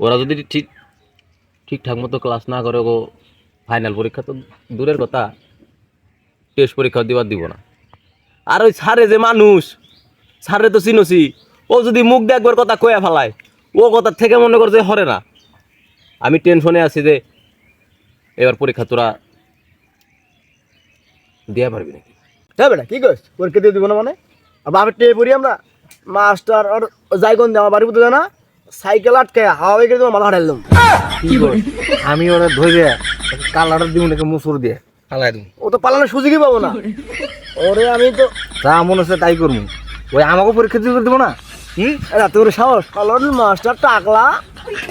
ওরা যদি ঠিকঠাক মতো ক্লাস না করে ও ফাইনাল পরীক্ষা তো দূরের কথা, টেস্ট পরীক্ষা দিব না। আর ওই স্যারে যে মানুষ, স্যারে তো চিনছি, ও যদি মুখ দিয়ে একবার কথা কয়ে ফেলায়, ও কথা থেকে মনে করছে হরে না। আমি টেনশনে আছি যে এবার পরীক্ষা তোরা দেওয়া পারবি নাকি। হ্যাঁ বেটা কি কইস, পরীক্ষা দিয়ে দিব না মানে? আর বাপের টেয়ে পড়ি আমরা, মাস্টার আর যাইগন দিয়ে আমার বাড়ি বুঝতে না, সাইকেল আটকে হাওয়া হয়ে গেলে মাথা হারাইলাম। আমি ওরা ধরে কালার দিব নাকি মুসুর দিয়ে ফালাই দিব। ও তো পালানোর সুযোগই পাবো না। ওরে আমি তো যা মনে হচ্ছে তাই করবো। ওই আমাকে পরীক্ষা দিয়ে দেবো না। রাতে করে সাহস কালার মাস্টার টাকলা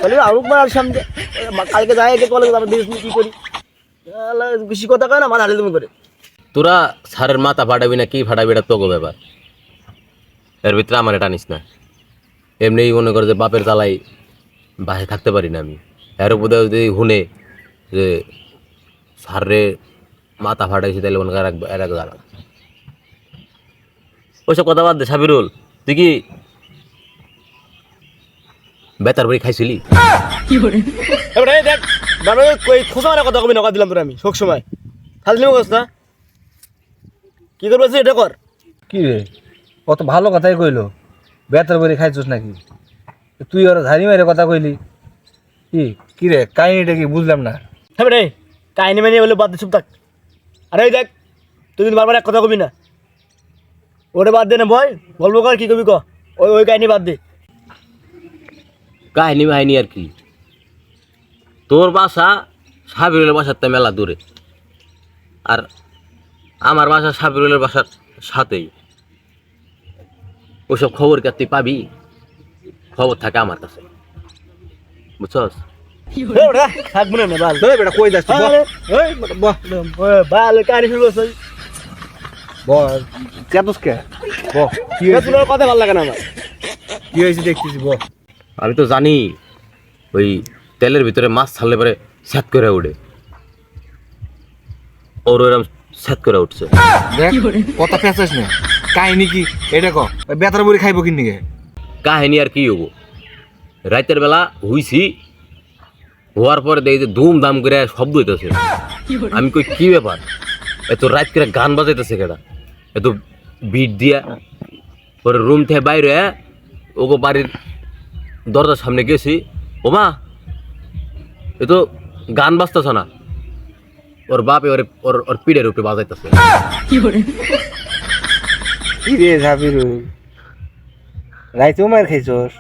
বলে আরুক মার সামনে কালকে যাই একে কলেজ আমি কি করি, বেশি কথা কয় না মাথা হারাইলাম করে। তোরা স্যারের মাথা ফাটাবি না কি ফাটাবি এটা তোকে ব্যাপার, এর ভিতরে আমার এটা নিস না। এমনিই মনে করে যে বাপের জ্বালাই বাসায় থাকতে পারি না আমি। এর উপরে যদি শুনে যে স্যারে মাথা ফাটাইছি তাহলে মনে কর এর এক জ্বালা। ওইসব কথা বাদ দে সাবিরুল, তুই কি বেতার বই খাইছিলি? এবারে দেখ বাবা কই খোসা মারা কথা কবি না দিলাম তোর আমি সব সময় খালি বস না কি করবো এটা কর। কি রে কত ভালো কথাই কইলো, বেতার বই খাইছিস নাকি? তুই ওরা ধারি মারে কথা কইলি কি রে কাহিনীটা কি বুঝলাম না। হ্যাঁ রে কাহিনী মানে বলে বাদ দে চুপ থাক। আরে দেখ তুই কিন্তু বারবার এক কথা কবি না, ওটা বাদ দে না ভয় বলবো কর কি কবি ক, ওই কাহিনী বাদ দে। কাহিনী বাহিনী আর কি, তোর বাসা সাবিরুলের বাসার তো মেলা দূরে, আর আমার বাসা সাবিরুলের বাসার সাথেই। ওসব খবর কি আর তুই পাবি? খবর থাকে আমার কাছে, বুঝছস? থাকবো না বাল বেটা কই যাস বাল কাহিনী শুরু করছে চেতুস কে কি তোর কথা ভালো লাগে না আমার। কি হয়েছে দেখতেছি আমি তো জানি ওই তেলের ভিতরে মাছ ছাড়লে পরে স্যাত করে উঠে, ওর ওরম স্যাত করে উঠছে। দেখ কথা পেঁচাস না, কাহিনী কি এটা ক বেতার বড়ি খাইবো কিন নিকে? কাহিনী আর কি হবো, রাতের বেলা হুইছি, হওয়ার পরে দেখি যে ধুমধাম করে শব্দ হইতেছে। আমি কই কি ব্যাপার, এত রাত করে গান বাজাইতেছে কেডা, এত বিট দিয়া। পরে রুম থেকে বাইরে ওগো বাড়ির দরজার সামনে গেছি, ও মা এ তো গান বাজতেছে না। ওর বাপে ওর ওর পিঠের উপরে বাজাইতেছে। কি রে জাবিরু রাইতেও মার খাইছস?